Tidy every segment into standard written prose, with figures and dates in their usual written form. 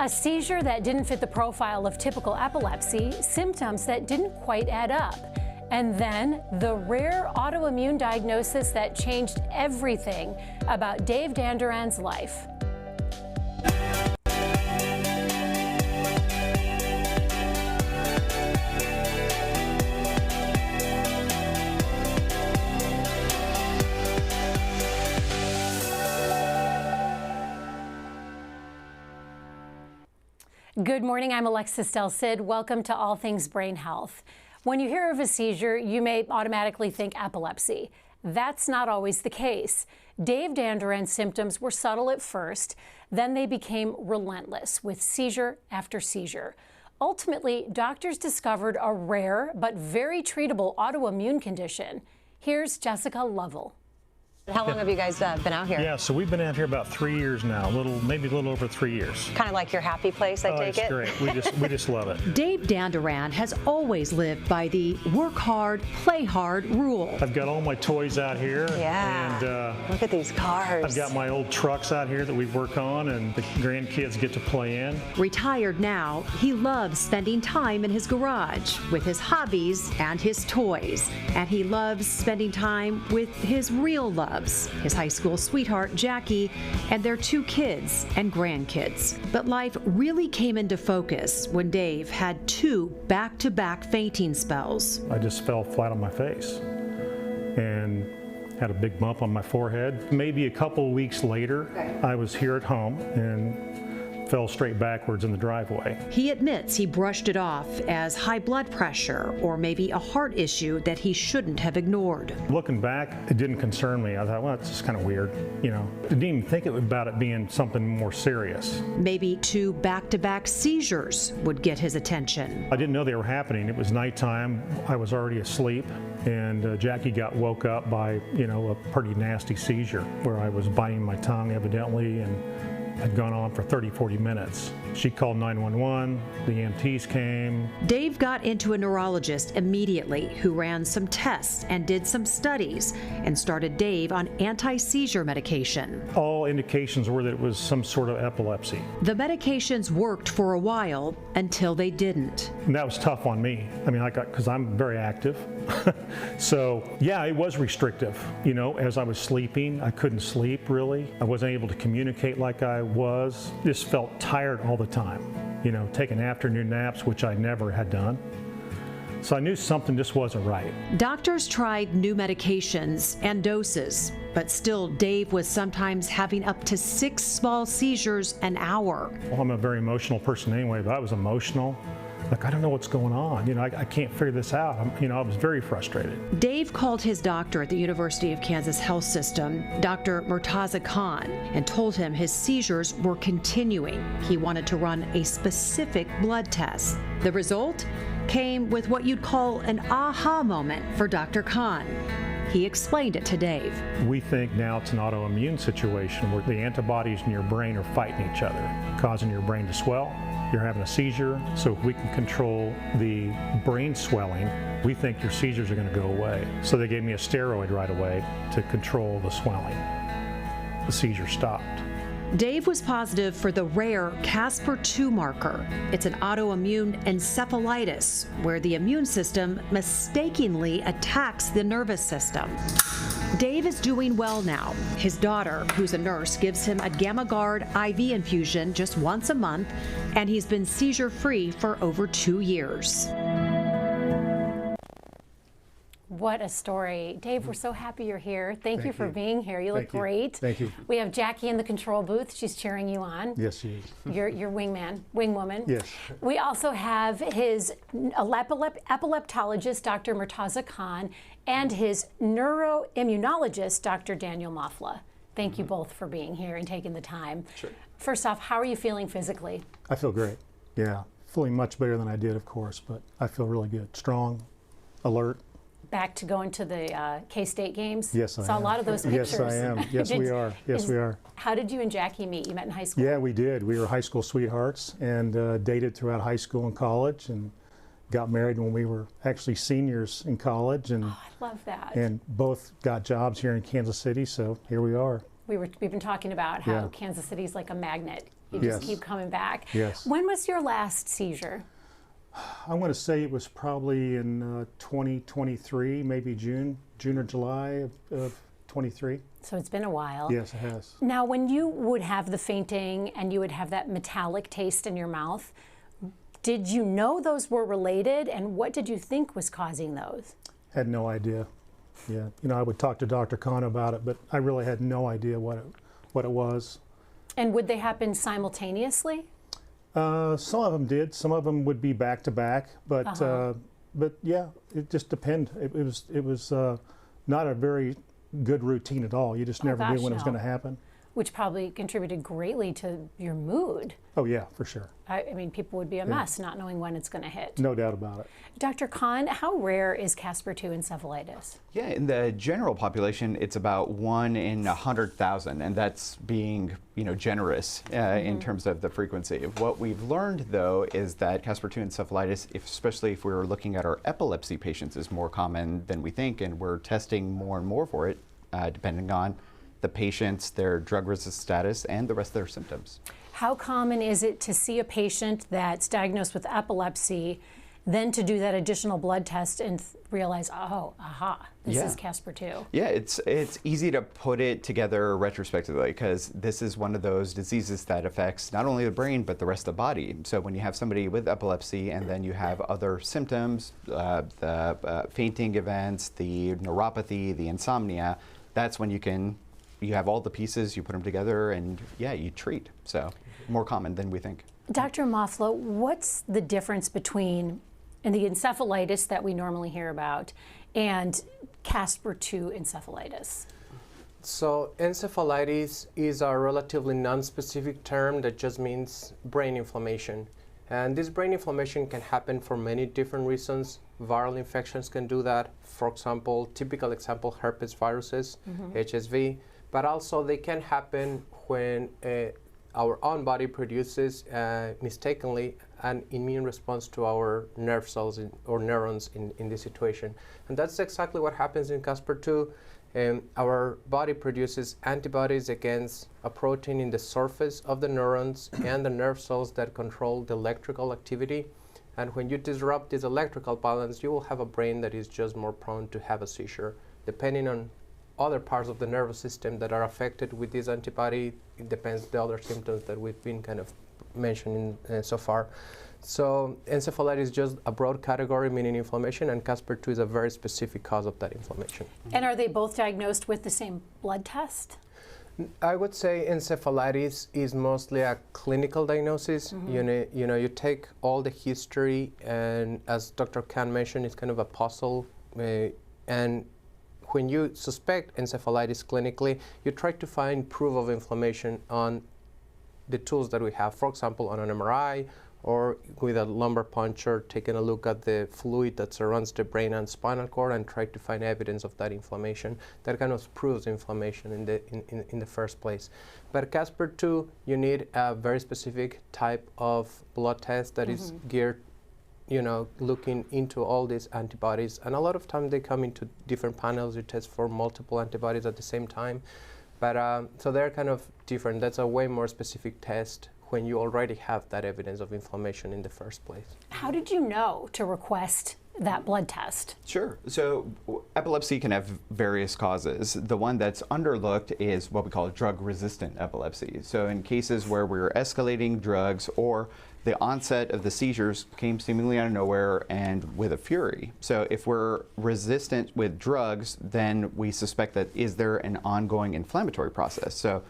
A seizure that didn't fit the profile of typical epilepsy, symptoms that didn't quite add up, and then the rare autoimmune diagnosis that changed everything about Dave Dandurand's life. Good morning, I'm Alexis Del Cid. Welcome to All Things Brain Health. When you hear of a seizure, you may automatically think epilepsy. That's not always the case. Dave Dandurand's symptoms were subtle at first, then they became relentless with seizure after seizure. Ultimately, doctors discovered a rare but very treatable autoimmune condition. Here's Jessica Lovell. How long have you guys been out here? Yeah, so we've been out here about 3 years now, maybe a little over 3 years. Kind of like your happy place, I take it? It's great. We just love it. Dave Dandurand has always lived by the work hard, play hard rule. I've got all my toys out here. Yeah. And look at these cars. I've got my old trucks out here that we work on and the grandkids get to play in. Retired now, he loves spending time in his garage with his hobbies and his toys. And he loves spending time with his real loves, his high school sweetheart, Jackie, and their 2 kids and grandkids. But life really came into focus when Dave had 2 back-to-back fainting spells. I just fell flat on my face and had a big bump on my forehead. Maybe a couple weeks later, I was here at home and fell straight backwards in the driveway. He admits he brushed it off as high blood pressure or maybe a heart issue that he shouldn't have ignored. Looking back, it didn't concern me. I thought, well, it's just kind of weird, you know. I didn't even think about it being something more serious. Maybe 2 back-to-back seizures would get his attention. I didn't know they were happening. It was nighttime. I was already asleep, and Jackie got woke up by, a pretty nasty seizure where I was biting my tongue evidently and had gone on for 30-40 minutes. She called 911, the EMTs came. Dave got into a neurologist immediately who ran some tests and did some studies and started Dave on anti-seizure medication. All indications were that it was some sort of epilepsy. The medications worked for a while until they didn't. And that was tough on me. I mean, because I'm very active. So, yeah, it was restrictive. As I was sleeping, I couldn't sleep really. I wasn't able to communicate like I was. Just felt tired all the time. Taking afternoon naps, which I never had done. So I knew something just wasn't right. Doctors tried new medications and doses, but still Dave was sometimes having up to 6 small seizures an hour. Well, I'm a very emotional person anyway, but I was emotional. Like, I don't know what's going on. I can't figure this out. I was very frustrated. Dave called his doctor at the University of Kansas Health System, Dr. Murtaza Khan, and told him his seizures were continuing. He wanted to run a specific blood test. The result came with what you'd call an aha moment for Dr. Khan. He explained it to Dave. We think now it's an autoimmune situation where the antibodies in your brain are fighting each other, causing your brain to swell. You're having a seizure, so if we can control the brain swelling, we think your seizures are going to go away. So they gave me a steroid right away to control the swelling. The seizure stopped. Dave was positive for the rare Caspr-2 marker. It's an autoimmune encephalitis where the immune system mistakenly attacks the nervous system. Dave is doing well now. His daughter, who's a nurse, gives him a Gamma Guard IV infusion just once a month, and he's been seizure-free for over 2 years. What a story. Dave, we're so happy you're here. Thank you for being here. You look great. Thank you. We have Jackie in the control booth. She's cheering you on. Yes, she is. Your wingwoman. Yes. We also have his epileptologist, Dr. Murtaza Khan, and his neuroimmunologist, Dr. Daniel Mafla. Thank you both for being here and taking the time. Sure. First off, how are you feeling physically? I feel great. Yeah, feeling much better than I did, of course, but I feel really good. Strong, alert. Back to going to the K-State games? Yes, I am. Saw a lot of those pictures. Yes, I am. Yes, we are. Yes, we are. How did you and Jackie meet? You met in high school? Yeah, we did. We were high school sweethearts and dated throughout high school and college and got married when we were actually seniors in college. And, I love that. And both got jobs here in Kansas City, so here we are. We've been talking about how Yeah. Kansas City's like a magnet. You Yes. just keep coming back. Yes. When was your last seizure? I want to say it was probably in 2023, maybe June or July of 23. So it's been a while. Yes, it has. Now, when you would have the fainting and you would have that metallic taste in your mouth, did you know those were related, and what did you think was causing those? Had no idea. Yeah, I would talk to Dr. Khan about it, but I really had no idea what it was. And would they happen simultaneously? Some of them did. Some of them would be back to back, but yeah, it just depended. It was not a very good routine at all. You just never knew when it was going to happen. Which probably contributed greatly to your mood. Oh yeah, for sure. I mean, people would be a mess not knowing when it's going to hit. No doubt about it. Dr. Khan, how rare is Caspr-2 encephalitis? Yeah, in the general population, it's about 1 in 100,000, and that's being, generous in terms of the frequency. What we've learned, though, is that Caspr-2 encephalitis, especially if we were looking at our epilepsy patients, is more common than we think, and we're testing more and more for it, depending on the patients, their drug resistant status, and the rest of their symptoms. How common is it to see a patient that's diagnosed with epilepsy, then to do that additional blood test and realize, this is Caspr-2? Yeah, it's easy to put it together retrospectively because this is one of those diseases that affects not only the brain but the rest of the body. So when you have somebody with epilepsy and then you have other symptoms, the fainting events, the neuropathy, the insomnia, that's when you have all the pieces, you put them together, and you treat. So more common than we think. Dr. Mofflo, what's the difference between the encephalitis that we normally hear about and Caspr-2 encephalitis? So encephalitis is a relatively non-specific term that just means brain inflammation. And this brain inflammation can happen for many different reasons. Viral infections can do that. For example, typical example, herpes viruses, HSV. But also they can happen when our own body produces mistakenly an immune response to our nerve cells or neurons in this situation. And that's exactly what happens in Caspr-2. Our body produces antibodies against a protein in the surface of the neurons and the nerve cells that control the electrical activity. And when you disrupt this electrical balance, you will have a brain that is just more prone to have a seizure. Depending on other parts of the nervous system that are affected with this antibody, it depends the other symptoms that we've been kind of mentioning so far. So encephalitis is just a broad category meaning inflammation, and Caspr-2 is a very specific cause of that inflammation. And are they both diagnosed with the same blood test? I would say encephalitis is mostly a clinical diagnosis. You take all the history, and as Dr. Khan mentioned, it's kind of a puzzle. And when you suspect encephalitis clinically, you try to find proof of inflammation on the tools that we have. For example, on an MRI or with a lumbar puncture, taking a look at the fluid that surrounds the brain and spinal cord and try to find evidence of that inflammation. That kind of proves inflammation in the first place. But Caspr-2, you need a very specific type of blood test that is geared looking into all these antibodies. And a lot of times they come into different panels. You test for multiple antibodies at the same time. But so they're kind of different. That's a way more specific test when you already have that evidence of inflammation in the first place. How did you know to request that blood test? Sure. So epilepsy can have various causes. The one that's underlooked is what we call drug-resistant epilepsy. So in cases where we're escalating drugs or the onset of the seizures came seemingly out of nowhere and with a fury. So if we're resistant with drugs, then we suspect that is there an ongoing inflammatory process. So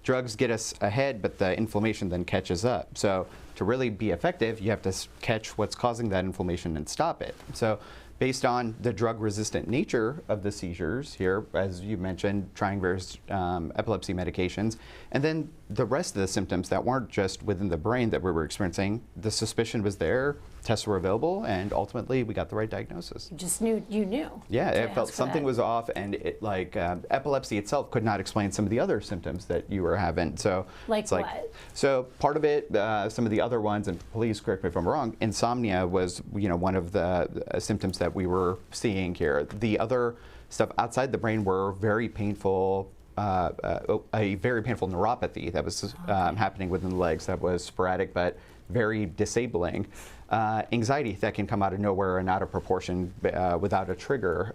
drugs get us ahead, but the inflammation then catches up. So to really be effective, you have to catch what's causing that inflammation and stop it. So based on the drug-resistant nature of the seizures here, as you mentioned, trying various epilepsy medications, and then the rest of the symptoms that weren't just within the brain that we were experiencing, the suspicion was there, tests were available, and ultimately we got the right diagnosis. You just knew you knew. Yeah, it felt something was off, and it epilepsy itself could not explain some of the other symptoms that you were having. So like what? So part of it, some of the other ones, and please correct me if I'm wrong, insomnia was one of the symptoms that we were seeing here. The other stuff outside the brain were very painful a very painful neuropathy that was happening within the legs that was sporadic but very disabling. Anxiety that can come out of nowhere and out of proportion without a trigger.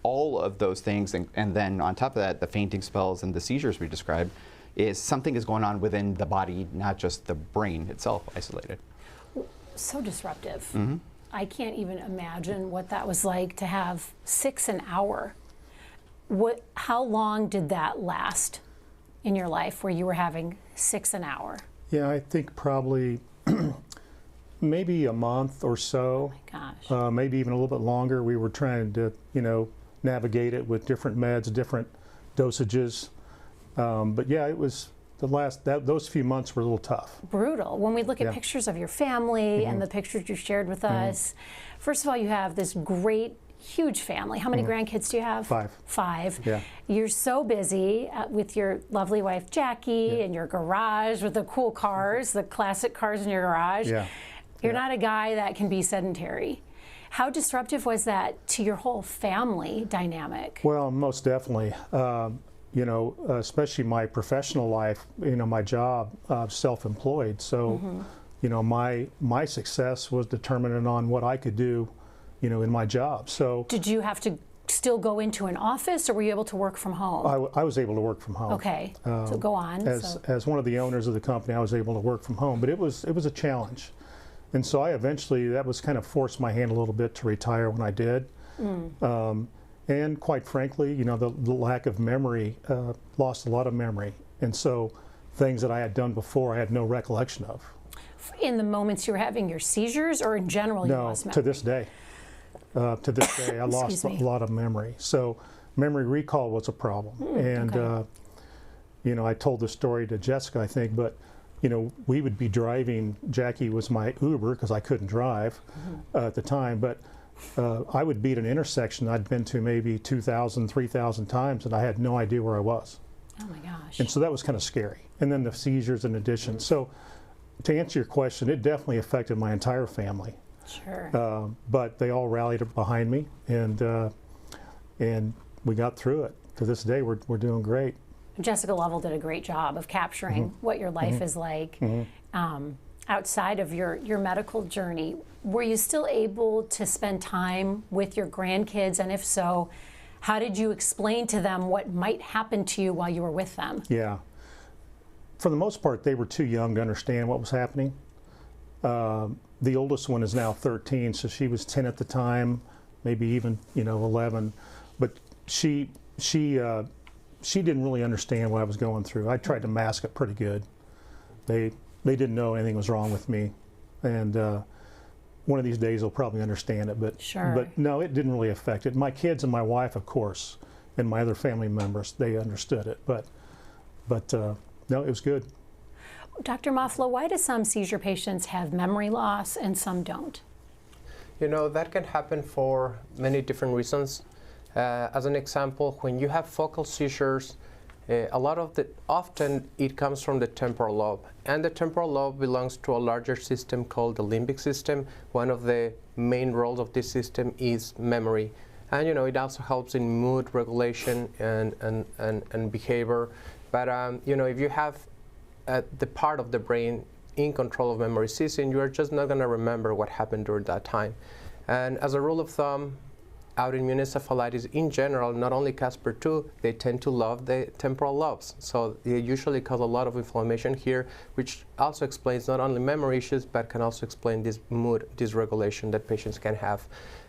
All of those things, and then on top of that, the fainting spells and the seizures we described, is something is going on within the body, not just the brain itself isolated. So disruptive. I can't even imagine what that was like to have 6 an hour. How long did that last in your life where you were having 6 an hour? Yeah, I think probably maybe a month or so. Oh my gosh. Maybe even a little bit longer. We were trying to, navigate it with different meds, different dosages. But yeah, it was those few months were a little tough. Brutal. When we look at pictures of your family and the pictures you shared with us, first of all, you have this great, huge family. How many grandkids do you have? 5. 5. Yeah. You're so busy with your lovely wife, Jackie, and your garage with the cool cars, the classic cars in your garage. Yeah. You're not a guy that can be sedentary. How disruptive was that to your whole family dynamic? Well, most definitely. Especially my professional life, my job, self-employed. So, my success was determined on what I could do, in my job. So, did you have to still go into an office, or were you able to work from home? I was able to work from home. Okay, so go on. As one of the owners of the company, I was able to work from home, but it was a challenge. And so that was kind of forced my hand a little bit to retire when I did. And quite frankly, the lack of memory, lost a lot of memory. And so things that I had done before, I had no recollection of. In the moments you were having your seizures, or in general you lost memory? To this day. I lost a lot of memory. So memory recall was a problem. And, I told this story to Jessica, I think, but we would be driving. Jackie was my Uber because I couldn't drive at the time, but I would be at an intersection I'd been to maybe 2,000, 3,000 times, and I had no idea where I was. Oh my gosh. And so that was kind of scary. And then the seizures in addition. So to answer your question, it definitely affected my entire family. Sure. But they all rallied behind me, and we got through it. To this day, we're doing great. Jessica Lovell did a great job of capturing what your life is like outside of your medical journey. Were you still able to spend time with your grandkids? And if so, how did you explain to them what might happen to you while you were with them? Yeah. For the most part, they were too young to understand what was happening. The oldest one is now 13, so she was 10 at the time, maybe even 11. But she didn't really understand what I was going through. I tried to mask it pretty good. They didn't know anything was wrong with me, and one of these days they'll probably understand it. But but no, it didn't really affect it. My kids and my wife, of course, and my other family members, they understood it. But no, it was good. Dr. Moffalo, why do some seizure patients have memory loss and some don't? That can happen for many different reasons. As an example, when you have focal seizures, often it comes from the temporal lobe. And the temporal lobe belongs to a larger system called the limbic system. One of the main roles of this system is memory. And it also helps in mood regulation and behavior. But if you have the part of the brain in control of memory ceasing, you are just not going to remember what happened during that time. And as a rule of thumb, autoimmune encephalitis in general, not only Casper2, they tend to love the temporal lobes. So they usually cause a lot of inflammation here, which also explains not only memory issues, but can also explain this mood dysregulation that patients can have.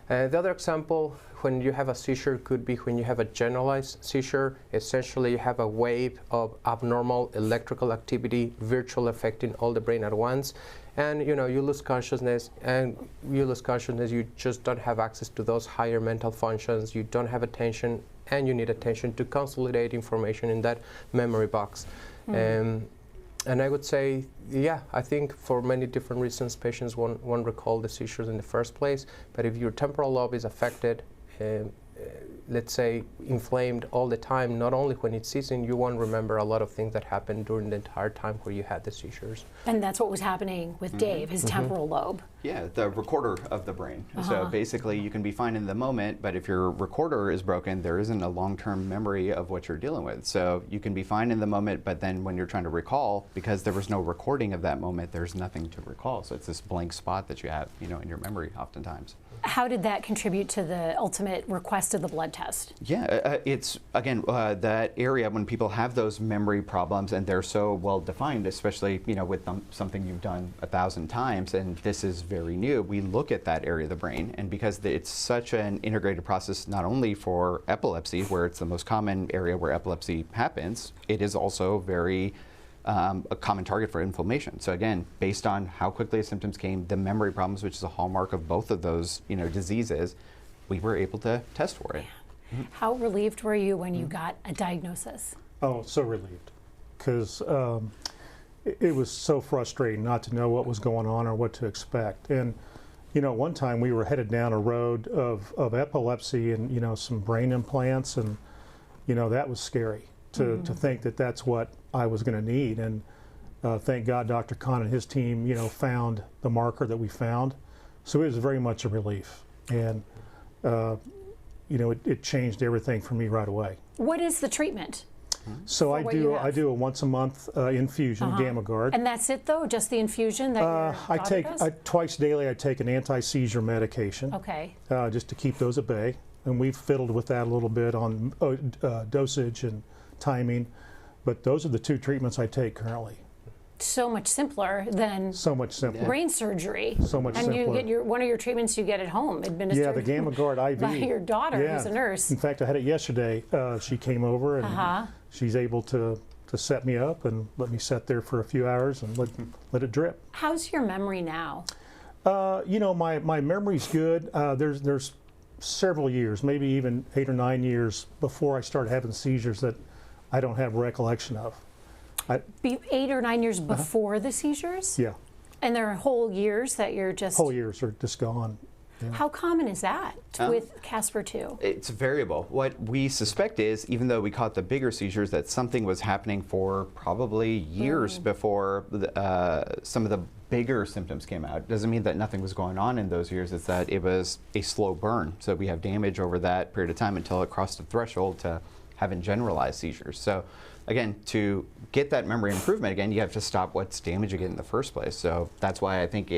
The other example, when you have a seizure, could be when you have a generalized seizure. Essentially, you have a wave of abnormal electrical activity, virtually affecting all the brain at once. And you lose consciousness, you just don't have access to those higher mental functions. You don't have attention, and you need attention to consolidate information in that memory box. And I would say, yeah, I think for many different reasons, patients won't recall the seizures in the first place. But if your temporal lobe is affected, let's say inflamed all the time, not only when it's ceasing, you won't remember a lot of things that happened during the entire time where you had the seizures. And that's what was happening with Dave, his temporal lobe. Yeah, the recorder of the brain. So basically you can be fine in the moment, but if your recorder is broken, there isn't a long-term memory of what you're dealing with. So you can be fine in the moment, but then when you're trying to recall, because there was no recording of that moment, there's nothing to recall. So it's this blank spot that you have, in your memory oftentimes. How did that contribute to the ultimate request of the blood test? Yeah, it's, again, that area when people have those memory problems and they're so well defined, especially, with something you've done 1,000 times, and this is very new, we look at that area of the brain. And because it's such an integrated process, not only for epilepsy, where it's the most common area where epilepsy happens, it is also very a common target for inflammation. So again, based on how quickly the symptoms came, the memory problems, which is a hallmark of both of those, diseases, we were able to test for it. How relieved were you when you got a diagnosis? Oh, so relieved, because it was so frustrating not to know what was going on or what to expect. And one time we were headed down a road of epilepsy and some brain implants, and that was scary to think that that's what I was going to need. And thank God Dr. Khan and his team found the marker that we found. So it was very much a relief, and it changed everything for me right away. What is the treatment? So I do a once a month infusion, Gamma Guard. And that's it though, just the infusion that your daughter does? Twice daily I take an anti-seizure medication. Okay. Just to keep those at bay. And we've fiddled with that a little bit on dosage and timing, but those are the two treatments I take currently. So much simpler than brain surgery. So much simpler. And you get one of your treatments you get at home administered. Yeah, the Gamma Guard IV. By your daughter, who's a nurse. In fact, I had it yesterday. She came over and she's able to set me up and let me sit there for a few hours and let it drip. How's your memory now? My memory's good. There's several years, maybe even 8 or 9 years before I started having seizures that I don't have recollection of. 8 or 9 years before the seizures? Yeah. And there are whole years that you're just... Whole years are just gone. Yeah. How common is that with Casper-2? It's variable. What we suspect is, even though we caught the bigger seizures, that something was happening for probably years before some of the bigger symptoms came out. Doesn't mean that nothing was going on in those years. It's that it was a slow burn. So we have damage over that period of time until it crossed the threshold to having generalized seizures. So again, to get that memory improvement, again, you have to stop what's damaging it in the first place. So that's why I think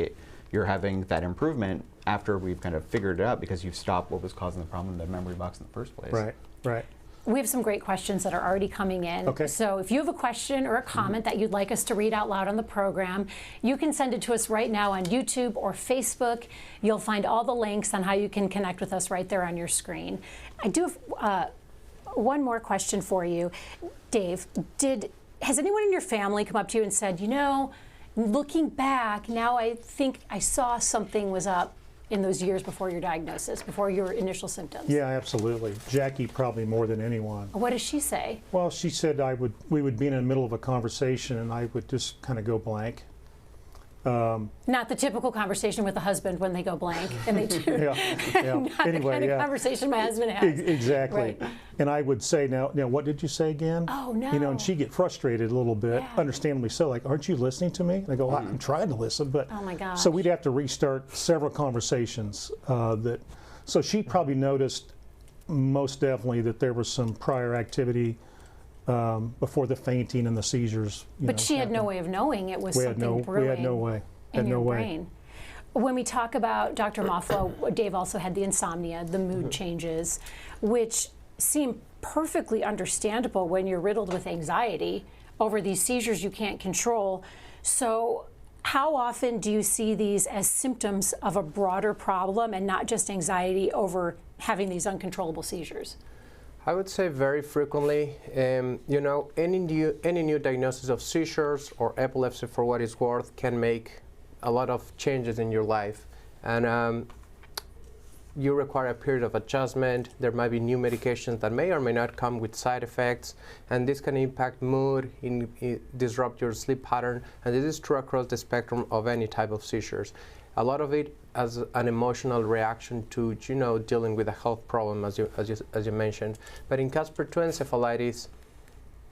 you're having that improvement after we've kind of figured it out, because you've stopped what was causing the problem in the memory box in the first place. Right. We have some great questions that are already coming in. Okay. So if you have a question or a comment that you'd like us to read out loud on the program, you can send it to us right now on YouTube or Facebook. You'll find all the links on how you can connect with us right there on your screen. I do have one more question for you. Dave, has anyone in your family come up to you and said, looking back, now I think I saw something was up in those years before your diagnosis, before your initial symptoms? Yeah, absolutely. Jackie probably more than anyone. What does she say? Well, she said we would be in the middle of a conversation and I would just kind of go blank. Not the typical conversation with a husband when they go blank, and they do. Yeah. Not the kind of conversation my husband has. Exactly. Right. And I would say, now, what did you say again? Oh, no. And she'd get frustrated a little bit, Yeah. understandably so, like, aren't you listening to me? And I go, I'm trying to listen, but. Oh, my gosh. So we'd have to restart several conversations so she probably noticed most definitely that there was some prior activity before the fainting and the seizures. But she had no way of knowing it was something brewing. We had no way. In your brain. When we talk about Dr. Mofflo, Dave also had the insomnia, the mood changes, which seem perfectly understandable when you're riddled with anxiety over these seizures you can't control. So how often do you see these as symptoms of a broader problem and not just anxiety over having these uncontrollable seizures? I would say very frequently. Any new diagnosis of seizures or epilepsy, for what it's worth, can make a lot of changes in your life, and you require a period of adjustment. There might be new medications that may or may not come with side effects, and this can impact mood, disrupt your sleep pattern, and this is true across the spectrum of any type of seizures. A lot of it as an emotional reaction to, dealing with a health problem, as you mentioned. But in Casper-2 encephalitis,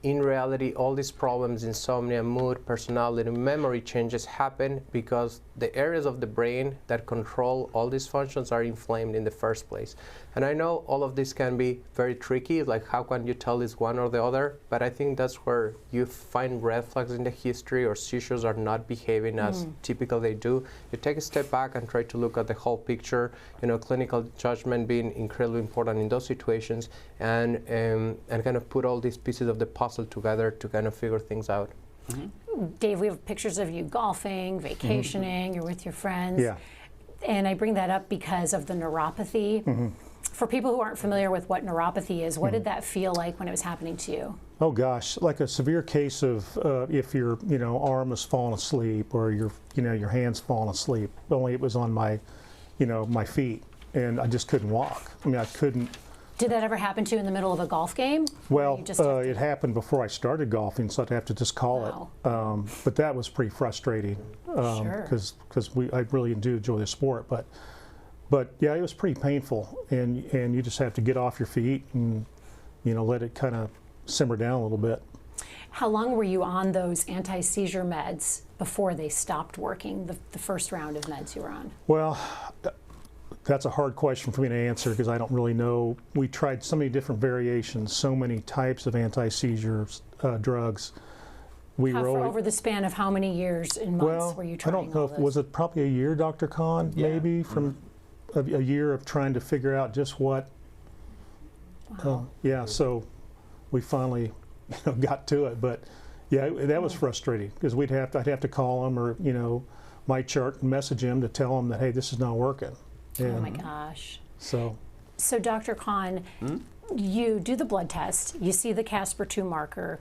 in reality, all these problems, insomnia, mood, personality, memory changes happen because the areas of the brain that control all these functions are inflamed in the first place. And I know all of this can be very tricky, like how can you tell it's one or the other, but I think that's where you find red flags in the history or seizures are not behaving as typical they do. You take a step back and try to look at the whole picture, clinical judgment being incredibly important in those situations, and kind of put all these pieces of the puzzle together to kind of figure things out. Dave, we have pictures of you golfing, vacationing, you're with your friends. Yeah. And I bring that up because of the neuropathy. For people who aren't familiar with what neuropathy is, what did that feel like when it was happening to you? Oh gosh, like a severe case of if your arm has fallen asleep or your hand's fallen asleep. Only it was on my my feet, and I just couldn't walk. I mean, I couldn't. Did that ever happen to you in the middle of a golf game? Well, it happened before I started golfing, so I'd have to just call it. But that was pretty frustrating because I really do enjoy the sport. But yeah, it was pretty painful, and you just have to get off your feet and let it kind of simmer down a little bit. How long were you on those anti-seizure meds before they stopped working, the first round of meds you were on? Well, that's a hard question for me to answer because I don't really know. We tried so many different variations, so many types of anti-seizure drugs. Over the span of how many years and months were you trying I don't know, was it probably a year, Dr. Kahn, maybe, from a year of trying to figure out just what. So we finally got to it, but yeah, that was frustrating because I'd have to call them or my chart and message him to tell him that, hey, this is not working. And oh my gosh. So Dr. Kahn, you do the blood test, you see the Casper-2 marker.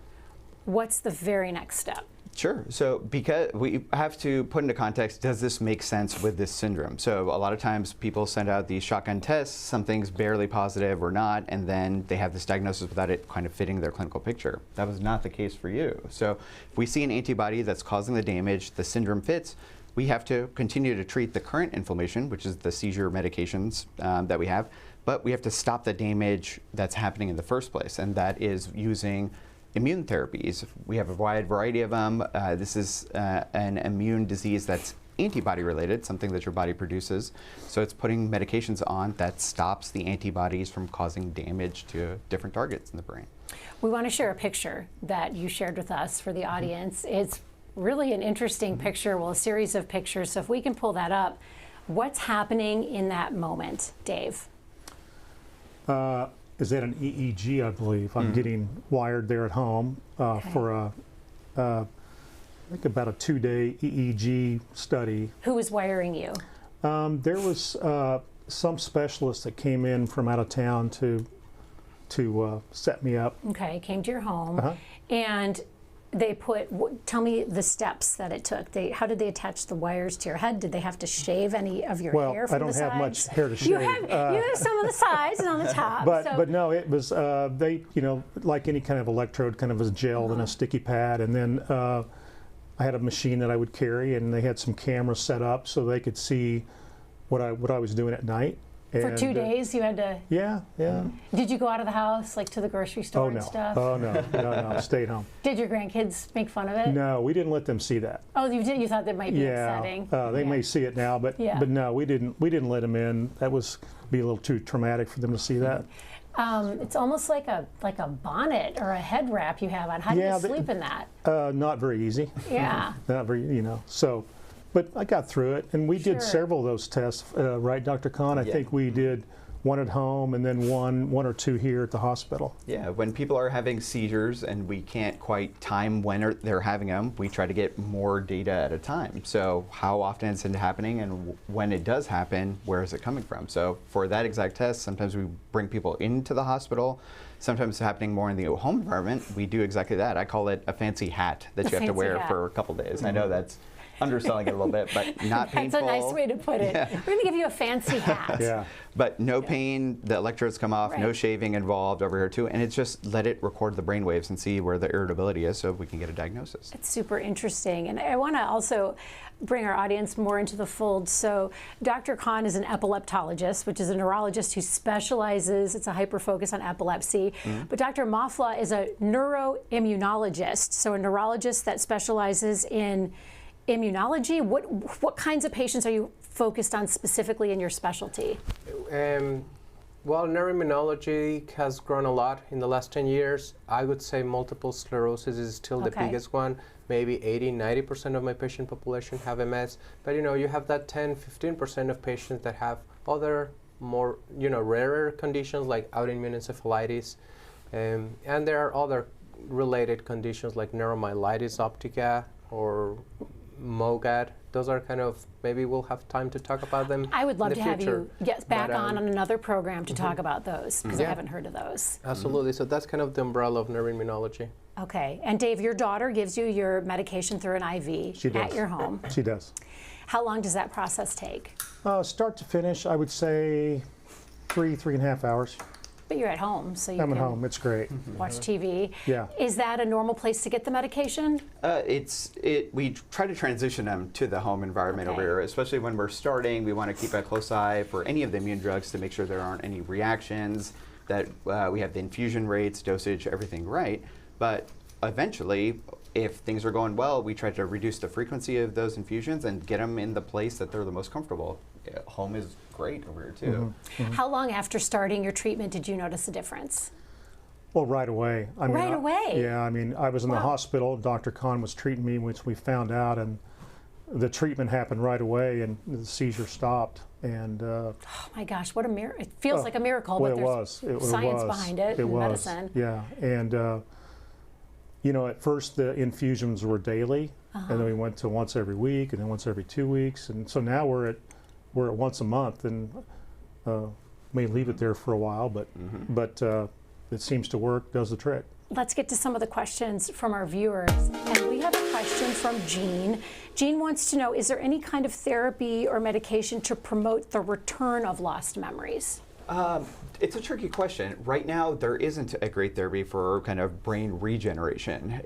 What's the very next step? Sure. So because we have to put into context, does this make sense with this syndrome? So a lot of times people send out these shotgun tests, something's barely positive or not, and then they have this diagnosis without it kind of fitting their clinical picture. That was not the case for you. So if we see an antibody that's causing the damage, the syndrome fits, we have to continue to treat the current inflammation, which is the seizure medications that we have, but we have to stop the damage that's happening in the first place, and that is using immune therapies. We have a wide variety of them. This is an immune disease that's antibody related, something that your body produces. So it's putting medications on that stops the antibodies from causing damage to different targets in the brain. We want to share a picture that you shared with us for the audience. It's really an interesting picture, well, a series of pictures. So if we can pull that up, what's happening in that moment, Dave? Is that an EEG, I believe? I'm getting wired there at home for I think about a 2-day EEG study. Who was wiring you? There was some specialist that came in from out of town to set me up. Okay, came to your home, and they tell me the steps that it took. How did they attach the wires to your head? Did they have to shave any of your hair from the sides? I don't have much hair to shave. You have some on the sides and on the top. But no, it was, they, like any kind of electrode, kind of a gel and a sticky pad. And then I had a machine that I would carry, and they had some cameras set up so they could see what I was doing at night. For 2 days, you had to. Yeah. Did you go out of the house, like to the grocery store and stuff? Oh no, stayed home. Did your grandkids make fun of it? No, we didn't let them see that. Oh, you did. You thought that might be upsetting. They may see it now, but no, we didn't let them in. That was be a little too traumatic for them to see that. It's almost like a bonnet or a head wrap you have on. How do you sleep in that? Not very easy. Yeah. Not very, so. But I got through it, and we did several of those tests, right, Dr. Kahn? I think we did one at home and then one or two here at the hospital. Yeah, when people are having seizures and we can't quite time when they're having them, we try to get more data at a time. So how often is it happening, and when it does happen, where is it coming from? So for that exact test, sometimes we bring people into the hospital. Sometimes it's happening more in the home environment. We do exactly that. I call it a fancy hat that you have to wear for a couple days. I know that's underselling it a little bit, but not painful. That's a nice way to put it. Yeah. We're going to give you a fancy hat. Yeah. But no pain, the electrodes come off, no shaving involved over here too, and it's just let it record the brain waves and see where the irritability is so we can get a diagnosis. It's super interesting, and I want to also bring our audience more into the fold. So Dr. Khan is an epileptologist, which is a neurologist who specializes, it's a hyper-focus on epilepsy, but Dr. Mafla is a neuroimmunologist, so a neurologist that specializes in immunology. What kinds of patients are you focused on specifically in your specialty? Well, neuroimmunology has grown a lot in the last 10 years. I would say multiple sclerosis is still the biggest one. Maybe 80-90% of my patient population have MS. But you have that 10-15% of patients that have other more rarer conditions like autoimmune encephalitis. And there are other related conditions like neuromyelitis optica or MOGAD. Those are kind of, maybe we'll have time to talk about them. I would love to have you back but, on another program to talk about those, because I haven't heard of those. Absolutely. So that's kind of the umbrella of neuroimmunology. Okay. And Dave, your daughter gives you your medication through an IV at your home. She does. How long does that process take? Start to finish, I would say 3.5 hours. But you're at home, so you I'm can at home. It's great. watch TV. Yeah. Is that a normal place to get the medication? We try to transition them to the home environment over here, especially when we're starting. We want to keep a close eye for any of the immune drugs to make sure there aren't any reactions, that we have the infusion rates, dosage, everything right. But eventually, if things are going well, we try to reduce the frequency of those infusions and get them in the place that they're the most comfortable. Home is great over here too. How long after starting your treatment did you notice a difference? Well, right away. I mean, Right away? Yeah, I mean, I was in the hospital. Dr. Khan was treating me, which we found out, and the treatment happened right away, and the seizure stopped. And Oh my gosh, what a miracle. It feels like a miracle, well, but there's science behind it and medicine. Yeah, and at first the infusions were daily, and then we went to once every week, and then once every 2 weeks, and so now we're at once a month, and may leave it there for a while, but it seems to work, does the trick. Let's get to some of the questions from our viewers. And we have a question from Jean. Jean wants to know, is there any kind of therapy or medication to promote the return of lost memories? It's a tricky question. Right now, there isn't a great therapy for kind of brain regeneration.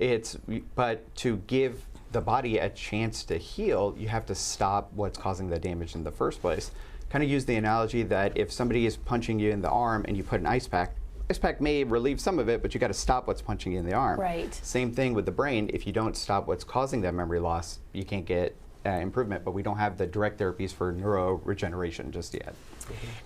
But to give the body a chance to heal, you have to stop what's causing the damage in the first place. Kind of use the analogy that if somebody is punching you in the arm and you put an ice pack may relieve some of it, but you got to stop what's punching you in the arm. Right. Same thing with the brain. If you don't stop what's causing that memory loss, you can't get improvement, but we don't have the direct therapies for neuroregeneration just yet.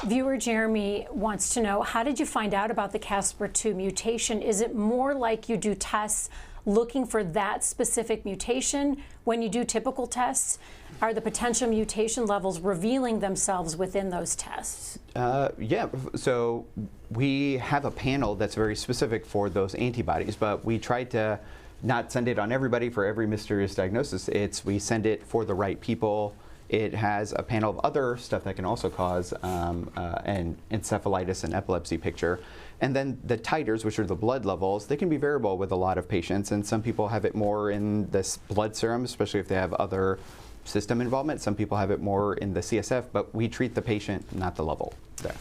Viewer Jeremy wants to know, how did you find out about the Caspr2 mutation? Is it more like you do tests looking for that specific mutation when you do typical tests? Are the potential mutation levels revealing themselves within those tests? Yeah, so we have a panel that's very specific for those antibodies, but we tried to not send it on everybody for every mysterious diagnosis. We send it for the right people. It has a panel of other stuff that can also cause an encephalitis and epilepsy picture. And then the titers, which are the blood levels, they can be variable with a lot of patients, and some people have it more in this blood serum, especially if they have other system involvement. Some people have it more in the CSF, but we treat the patient, not the level there.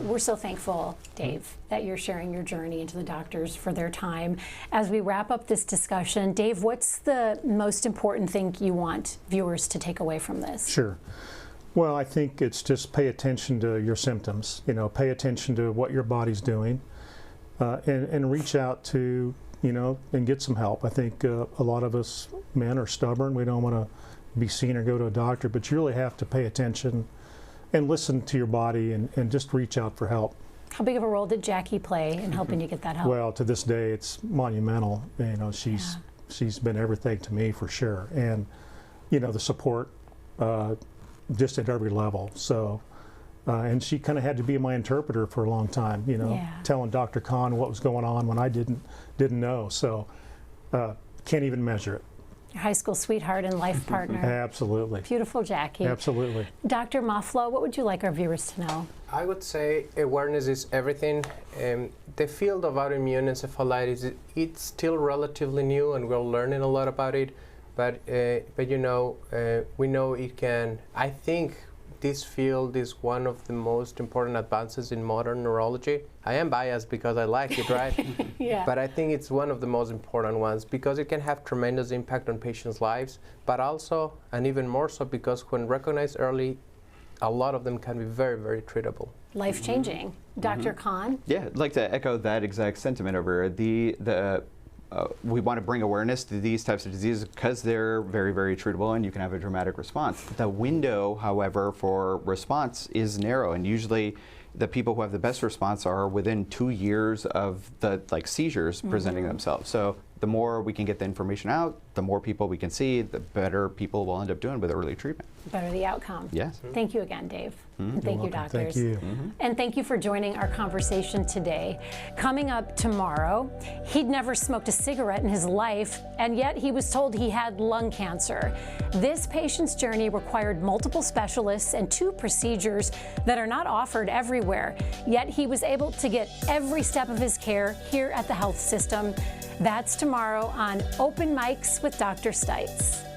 We're so thankful, Dave, that you're sharing your journey, and to the doctors for their time. As we wrap up this discussion, Dave, what's the most important thing you want viewers to take away from this? Sure. Well, I think it's just pay attention to your symptoms, pay attention to what your body's doing, and reach out to, and get some help. I think a lot of us men are stubborn. We don't want to be seen or go to a doctor, but you really have to pay attention and listen to your body and just reach out for help. How big of a role did Jackie play in helping you get that help? Well, to this day, it's monumental. She's been everything to me for sure, and the support just at every level. So, and she kind of had to be my interpreter for a long time. Telling Dr. Khan what was going on when I didn't know. So, can't even measure it. Your high school sweetheart and life partner. Absolutely. Beautiful Jackie. Absolutely. Dr. Mafla, what would you like our viewers to know? I would say awareness is everything. The field of autoimmune encephalitis, it's still relatively new, and we're learning a lot about it. but you know, we know it can. I think this field is one of the most important advances in modern neurology. I am biased because I like it, right? Yeah. But I think it's one of the most important ones because it can have tremendous impact on patients' lives, but also, and even more so, because when recognized early, a lot of them can be very, very treatable. Life-changing. Dr. Khan? Yeah, I'd like to echo that exact sentiment over here. We want to bring awareness to these types of diseases because they're very, very treatable and you can have a dramatic response. The window, however, for response is narrow, and usually the people who have the best response are within 2 years of the seizures presenting themselves. So the more we can get the information out, the more people we can see, the better people will end up doing with early treatment. Better the outcome. Yes. Thank you again, Dave. And thank you, doctors. Thank you. And thank you for joining our conversation today. Coming up tomorrow, he'd never smoked a cigarette in his life, and yet he was told he had lung cancer. This patient's journey required multiple specialists and 2 procedures that are not offered everywhere, yet he was able to get every step of his care here at the health system. That's tomorrow on Open Mics with Dr. Stites.